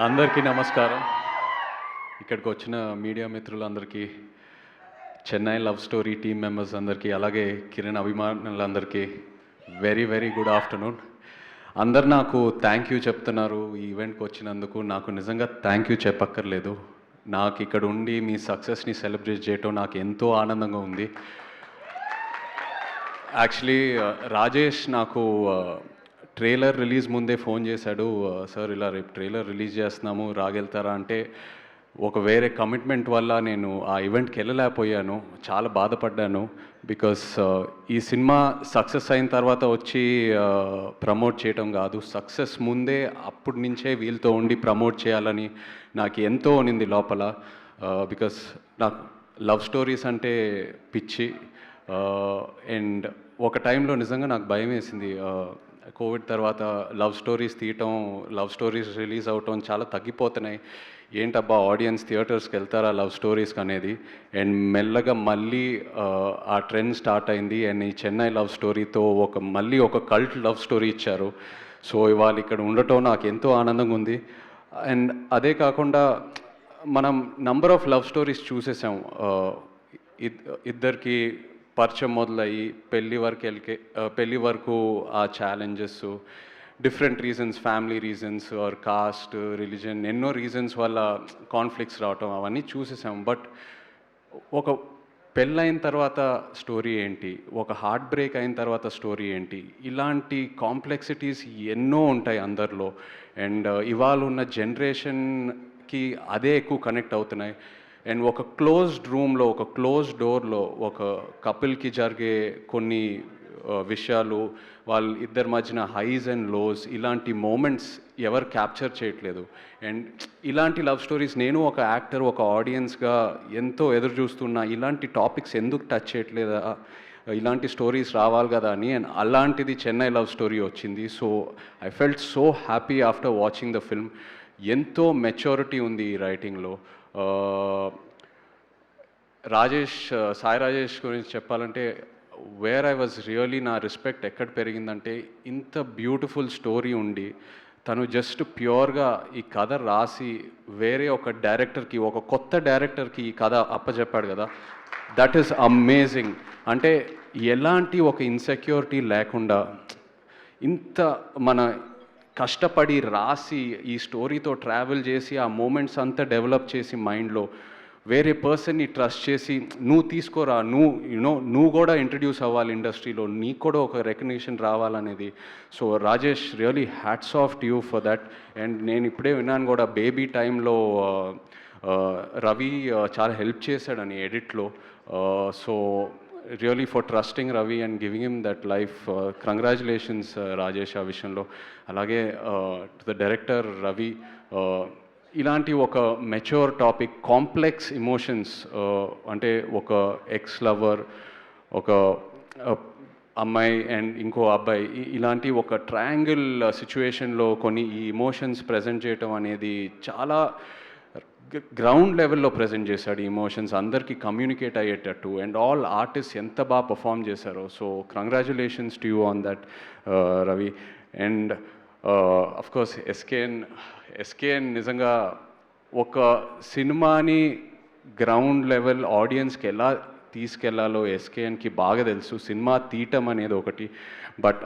అందరికీ నమస్కారం. ఇక్కడికి వచ్చిన మీడియా మిత్రులందరికీ, Chennai love story team members అందరికీ, అలాగే కిరణ్ అభిమానులందరికీ వెరీ వెరీ గుడ్ ఆఫ్టర్నూన్. అందరు నాకు థ్యాంక్ యూ చెప్తున్నారు ఈ ఈవెంట్కి వచ్చినందుకు. నాకు నిజంగా థ్యాంక్ యూ చెప్పక్కర్లేదు. నాకు ఇక్కడ ఉండి మీ సక్సెస్ని సెలబ్రేట్ చేయటం నాకు ఎంతో ఆనందంగా ఉంది. యాక్చువల్లీ రాజేష్ నాకు ట్రైలర్ రిలీజ్ ముందే ఫోన్ చేశాడు. సార్ ఇలా రేపు ట్రైలర్ రిలీజ్ చేస్తున్నాము, రాగెళ్తారా అంటే, ఒక వేరే కమిట్మెంట్ వల్ల నేను ఆ ఈవెంట్కి వెళ్ళలేకపోయాను. చాలా బాధపడ్డాను. బికాస్ ఈ సినిమా సక్సెస్ అయిన తర్వాత వచ్చి ప్రమోట్ చేయటం కాదు, సక్సెస్ ముందే అప్పటి నుంచే వీళ్ళతో ఉండి ప్రమోట్ చేయాలని నాకు ఎంతో ఉన్నింది లోపల. బికాస్ నాకు లవ్ స్టోరీస్ అంటే పిచ్చి. అండ్ ఒక టైంలో నిజంగా నాకు భయం వేసింది. కోవిడ్ తర్వాత లవ్ స్టోరీస్ తీయటం, లవ్ స్టోరీస్ రిలీజ్ అవటం చాలా తగ్గిపోతున్నాయి. ఏంటబ్బా ఆడియన్స్ థియేటర్స్కి వెళ్తారా లవ్ స్టోరీస్కి అనేది. అండ్ మెల్లగా మళ్ళీ ఆ ట్రెండ్ స్టార్ట్ అయింది. అండ్ ఈ చెన్నై లవ్ స్టోరీతో మళ్ళీ ఒక కల్ట్ లవ్ స్టోరీ ఇచ్చారు. సో ఇవాళ ఇక్కడ ఉండటం నాకు ఎంతో ఆనందంగా ఉంది. అండ్ అదే కాకుండా మనం నంబర్ ఆఫ్ లవ్ స్టోరీస్ చూసేసాం. ఇద్దరికి పరిచయం మొదలయ్యి పెళ్ళి వరకు ఆ challenges, different reasons, family reasons or caste, religion, ఎన్నో రీజన్స్ వల్ల కాన్ఫ్లిక్ట్స్ రావటం అవన్నీ చూసేసాం. బట్ ఒక పెళ్ళైన తర్వాత స్టోరీ ఏంటి, ఒక హార్ట్ బ్రేక్ అయిన తర్వాత స్టోరీ ఏంటి, ఇలాంటి కాంప్లెక్సిటీస్ ఎన్నో ఉంటాయి అందరిలో. అండ్ ఇవాళ ఉన్న జనరేషన్కి అదే ఎక్కువ కనెక్ట్ అవుతున్నాయి. అండ్ ఒక క్లోజ్డ్ రూమ్లో, ఒక క్లోజ్డ్ డోర్లో ఒక కపుల్కి జరిగే కొన్ని విషయాలు, వాళ్ళ ఇద్దరి మధ్యన హైస్ అండ్ లోస్, ఇలాంటి మూమెంట్స్ ఎవరు క్యాప్చర్ చేయట్లేదు. అండ్ ఇలాంటి లవ్ స్టోరీస్ నేను ఒక యాక్టర్, ఒక ఆడియన్స్గా ఎంతో ఎదురు చూస్తున్నా. ఇలాంటి టాపిక్స్ ఎందుకు టచ్ చేయట్లేదా, ఇలాంటి స్టోరీస్ రావాలి కదా అని. అండ్ అలాంటిది చెన్నై లవ్ స్టోరీ వచ్చింది. So I felt so happy after watching the film. ఎంతో మెచ్యూరిటీ ఉంది ఈ రైటింగ్లో. సాయి రాజేష్ గురించి చెప్పాలంటే, వేర్ ఐ వాజ్ రియలీ, నా రెస్పెక్ట్ ఎక్కడ పెరిగిందంటే, ఇంత బ్యూటిఫుల్ స్టోరీ ఉండి తను జస్ట్ ప్యూర్గా ఈ కథ రాసి వేరే ఒక డైరెక్టర్కి, ఒక కొత్త డైరెక్టర్కి ఈ కథ అప్పచెప్పాడు కదా, దట్ ఈస్ అమేజింగ్. అంటే ఎలాంటి ఒక ఇన్సెక్యూరిటీ లేకుండా ఇంత మన కష్టపడి రాసి ఈ స్టోరీతో ట్రావెల్ చేసి ఆ మూమెంట్స్ అంతా డెవలప్ చేసి మైండ్లో వేరే పర్సన్ని ట్రస్ట్ చేసి, నువ్వు తీసుకోరా, నువ్వు కూడా ఇంట్రడ్యూస్ అవ్వాలి ఇండస్ట్రీలో, నీకు కూడా ఒక రికగ్నిషన్ రావాలనేది. So Rajesh, really hats off to you for that. And నేను ఇప్పుడే విన్నాను కూడా, బేబీ టైంలో రవి చాలా హెల్ప్ చేశాడని ఎడిట్లో. So really for trusting Ravi and giving him that life. Congratulations Rajesh ఆ విషయంలో. అలాగే ద డైరెక్టర్ రవి, ఇలాంటి ఒక మెచ్యూర్ టాపిక్, కాంప్లెక్స్ ఇమోషన్స్, అంటే ఒక ఎక్స్ లవర్, ఒక అమ్మాయి అండ్ ఇంకో అబ్బాయి, ఇలాంటి ఒక ట్రయాంగిల్ సిచ్యువేషన్లో కొన్ని ఈ ఇమోషన్స్ ప్రజెంట్ చేయటం అనేది చాలా గ్రౌండ్ లెవెల్లో ప్రజెంట్ చేశాడు. ఈ ఇమోషన్స్ అందరికీ కమ్యూనికేట్ అయ్యేటట్టు. అండ్ ఆల్ ఆర్టిస్ట్ ఎంత బాగా పర్ఫామ్ చేశారో. So congratulations to you on that Ravi. And of course SKN నిజంగా ఒక సినిమాని గ్రౌండ్ లెవెల్ ఆడియన్స్కి ఎలా తీసుకెళ్లాలో ఎస్కేఎన్కి బాగా తెలుసు. సినిమా తీయటం అనేది ఒకటి, బట్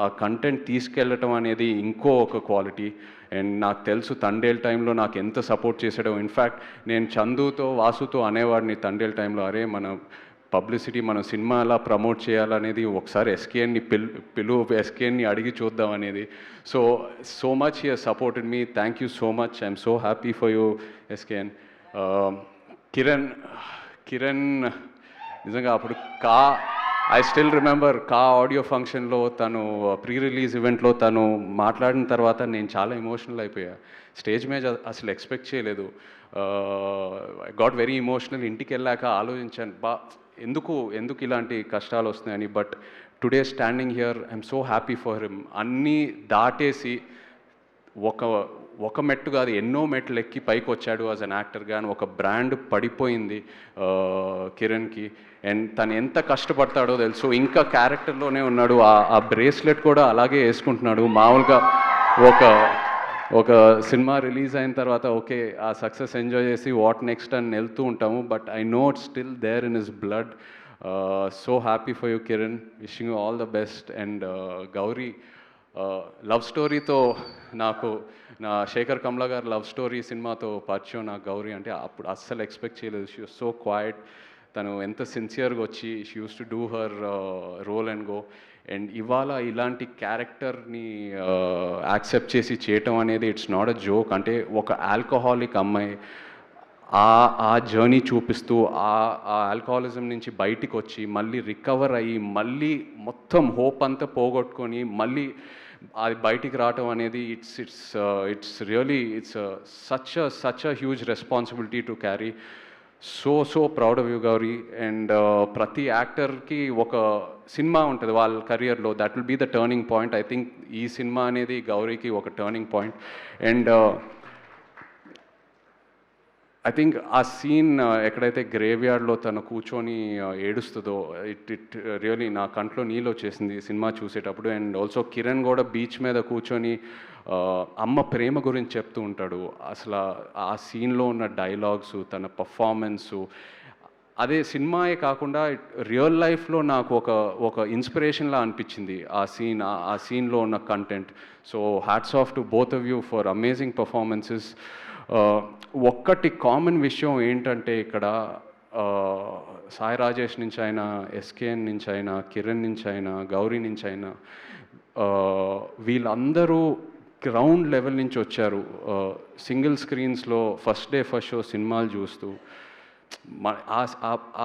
ఆ కంటెంట్ తీసుకెళ్ళటం అనేది ఇంకో ఒక క్వాలిటీ. అండ్ నాకు తెలుసు తండేల్ టైంలో నాకు ఎంత సపోర్ట్ చేశాడో. ఇన్ఫ్యాక్ట్ నేను చందుతో, వాసుతో అనేవాడిని తండేల్ టైంలో, అరే మన పబ్లిసిటీ, మన సినిమా అలా ప్రమోట్ చేయాలనేది, ఒకసారి ఎస్కేఎన్ని ఎస్కేఎన్ని అడిగి చూద్దాం అనేది. So much he has supported me. Thank you so much. I'm so happy for you SKN. Kiran నిజంగా అప్పుడు ఐ స్టిల్ రిమెంబర్ ఆడియో ఫంక్షన్లో తను ప్రీ రిలీజ్ ఈవెంట్లో తను మాట్లాడిన తర్వాత నేను చాలా ఎమోషనల్ అయిపోయా. స్టేజ్ మీద అసలు ఎక్స్పెక్ట్ చేయలేదు. I got very emotional. ఇంటికి వెళ్ళాక ఆలోచించాను, ఎందుకు ఇలాంటి కష్టాలు వస్తున్నాయని. But today standing here, I'm so happy for him. అన్నీ దాటేసి ఒక మెట్టు కాదు, ఎన్నో మెట్లు ఎక్కి పైకి వచ్చాడు యాజ్ అన్ యాక్టర్గా. ఒక బ్రాండ్ పడిపోయింది కిరణ్కి. అండ్ తను ఎంత కష్టపడతాడో తెలుసు. ఇంకా క్యారెక్టర్లోనే ఉన్నాడు. ఆ బ్రేస్లెట్ కూడా అలాగే వేసుకుంటున్నాడు. మామూలుగా ఒక సినిమా రిలీజ్ అయిన తర్వాత ఓకే ఆ సక్సెస్ ఎంజాయ్ చేసి వాట్ నెక్స్ట్ అని వెళ్తూ ఉంటాము, but I know it's still there in his blood. So happy for you Kiran, wishing you all the best. And Gauri love స్టోరీతో నాకు నా శేఖర్ కమ్లా గారు లవ్ స్టోరీ సినిమాతో పరిచయం నాకు గౌరీ అంటే అప్పుడు అస్సలు ఎక్స్పెక్ట్ చేయలేదు. షీ వాజ్ సో క్వైట్, తను ఎంత సిన్సియర్గా వచ్చి she uses to do her role and go. And ఇవాళ ఇలాంటి క్యారెక్టర్ని యాక్సెప్ట్ చేసి చేయటం అనేది ఇట్స్ నాట్ అ జోక్. అంటే ఒక ఆల్కహాలిక్ అమ్మాయి ఆ జర్నీ చూపిస్తూ ఆ ఆల్కహాలిజం నుంచి బయటికి వచ్చి మళ్ళీ రికవర్ అయ్యి మళ్ళీ మొత్తం హోప్ అంతా పోగొట్టుకొని మళ్ళీ అది బయటికి రావటం అనేది it's really such a huge responsibility to carry. So proud of you Gauri. And ప్రతి యాక్టర్కి ఒక సినిమా ఉంటుంది వాళ్ళ కెరియర్లో, that will be the turning point. I think ఈ సినిమా అనేది గౌరీకి ఒక turning point. And I think ఆ సీన్ ఎక్కడైతే గ్రేవ్ యార్డ్లో తను కూర్చొని ఏడుస్తుందో ఇట్ రియలీ నా కంట్లో నీళ్ళు వచ్చేసింది సినిమా చూసేటప్పుడు. అండ్ ఆల్సో కిరణ్ కూడా బీచ్ మీద కూర్చొని అమ్మ ప్రేమ గురించి చెప్తూ ఉంటాడు. అసలు ఆ సీన్లో ఉన్న డైలాగ్స్, తన పర్ఫార్మెన్సు, అదే సినిమాయే కాకుండా రియల్ లైఫ్లో నాకు ఒక ఇన్స్పిరేషన్లా అనిపించింది ఆ సీన్లో ఉన్న content. So hats off to both of you for amazing performances. ఒక్కటి కామన్ విషయం ఏంటంటే ఇక్కడ సాయి రాజేష్ నుంచి అయినా, ఎస్కేఎన్ నుంచి అయినా, కిరణ్ నుంచి అయినా, గౌరీ నుంచి అయినా వీళ్ళందరూ గ్రౌండ్ లెవెల్ నుంచి వచ్చారు. సింగిల్ స్క్రీన్స్లో ఫస్ట్ డే ఫస్ట్ షో సినిమాలు చూస్తూ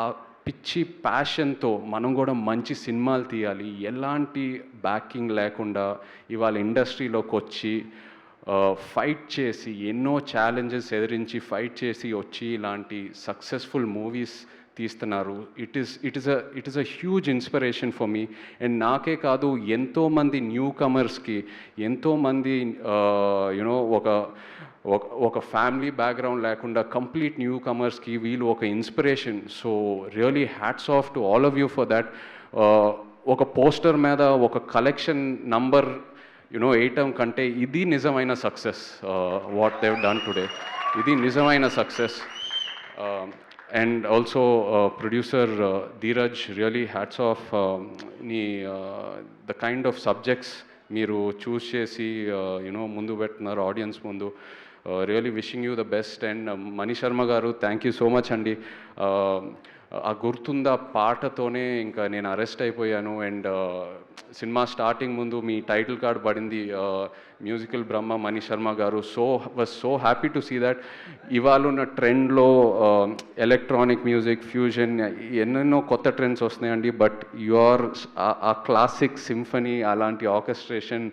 ఆ పిచ్చి ప్యాషన్తో మనం కూడా మంచి సినిమాలు తీయాలి, ఎలాంటి బ్యాకింగ్ లేకుండా ఇవాళ ఇండస్ట్రీలోకి వచ్చి ఫైట్ చేసి ఎన్నో ఛాలెంజెస్ ఎదిరించి ఫైట్ చేసి వచ్చి ఇలాంటి సక్సెస్ఫుల్ మూవీస్ తీస్తున్నారు. It is a huge inspiration for me. And నాకే కాదు, ఎంతోమంది న్యూ కమర్స్కి, ఎంతోమంది యునో ఒక ఫ్యామిలీ బ్యాక్గ్రౌండ్ లేకుండా కంప్లీట్ న్యూ కమర్స్కి వీళ్ళు ఒక inspiration. So really hats off to all of you for that. ఒక పోస్టర్ మీద ఒక కలెక్షన్ నంబర్ వేయటం కంటే ఇది నిజమైన success. What Dev done today, ఇది నిజమైన success. And also producer Dheeraj, really hats of. The kind of subjects మీరు చూస్ చేసి ముందు పెడుతున్నారు ఆడియన్స్ ముందు. Really wishing you the best. And Mani Sharma garu, thank you so much అండి. ఆ గుర్తుందా పాటతోనే ఇంకా నేను అరెస్ట్ అయిపోయాను. అండ్ సినిమా స్టార్టింగ్ ముందు మీ టైటిల్ కార్డ్ పడింది musical Brahma Mani Sharma garu. Was so happy to see that. ఇవాళ ఉన్న ట్రెండ్లో ఎలక్ట్రానిక్ మ్యూజిక్, ఫ్యూజన్, ఎన్నెన్నో కొత్త ట్రెండ్స్ వస్తున్నాయండి. బట్ ఆ క్లాసిక్ సింఫనీ అలాంటి ఆర్కెస్ట్రేషన్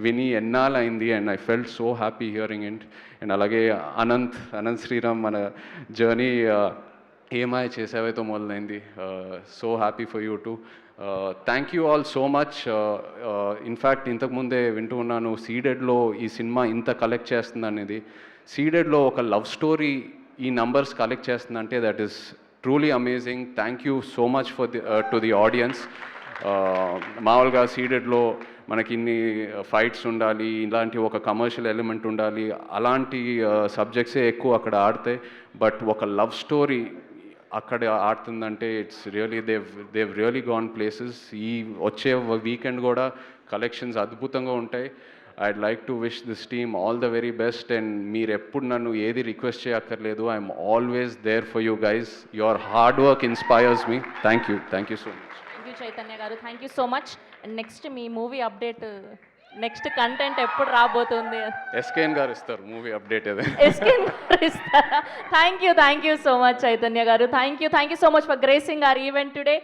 విని ఎన్నాళ్ళైంది. And I felt so happy hearing it. And అలాగే అనంత్ శ్రీరామ్, మన జర్నీ ఏమాయ చేసావేతో మొదలైంది. So happy for you too. Thank you all so much. In fact ఇంతకుముందే వింటూ ఉన్నాను సీడెడ్లో ఈ సినిమా ఇంత కలెక్ట్ చేస్తుంది అనేది. సీడెడ్లో ఒక లవ్ స్టోరీ ఈ నంబర్స్ కలెక్ట్ చేస్తుందంటే that is truly amazing. Thank you so much for to the audience. మామూలుగా సీడెడ్లో మనకి ఇన్ని ఫైట్స్ ఉండాలి, ఇలాంటి ఒక కమర్షియల్ ఎలిమెంట్ ఉండాలి, అలాంటి సబ్జెక్ట్సే ఎక్కువ అక్కడ ఆడతాయి. బట్ ఒక లవ్ స్టోరీ అక్కడ ఆడుతుందంటే ఇట్స్ రియలీ దేవ్ రియలీ గాన్ ప్లేసెస్. ఈ వచ్చే వీకెండ్ కూడా కలెక్షన్స్ అద్భుతంగా ఉంటాయి. I'd like to wish this team all the very best. And మీరు ఎప్పుడు నన్ను ఏది రిక్వెస్ట్ చేయక్కర్లేదు. I'm always there for you guys. Your hard work inspires me. Thank you so much. Thank you Chaitanya garu, thank you so much. And next మీ movie update, next content ఎప్పుడు రాబోతుంది? SKN గారు ఇస్తారు మూవీ అప్డేట్. ఎస్కేఎన్ గారు ఇస్తారా? Thank you so much Chaitanya garu. Thank you so much for gracing our event today.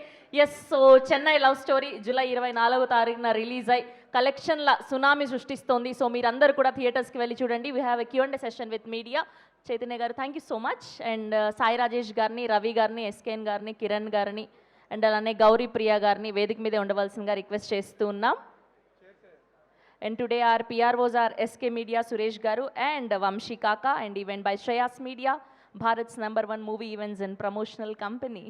Yes, so Chennai love story July 24వ తారీఖున release అయ్యి కలెక్షన్ల సునామీ సృష్టిస్తోంది. సో మీరందరూ కూడా థియేటర్స్కి వెళ్ళి చూడండి. We have a Q&A session with media. Chaitanya garu thank you so much. And Sai Rajesh గారిని, రవి గారిని, ఎస్కేఎన్ గారిని, కిరణ్ గారిని, అండ్ అలానే గౌరీ ప్రియా గారిని వేదిక మీదే ఉండవలసిందిగా రిక్వెస్ట్ చేస్తూ ఉన్నాం. And today our PROs are SK Media, Suresh Garu and Vamshi Kaka, and event by Shreyas Media, Bharat's #1 movie events and promotional company.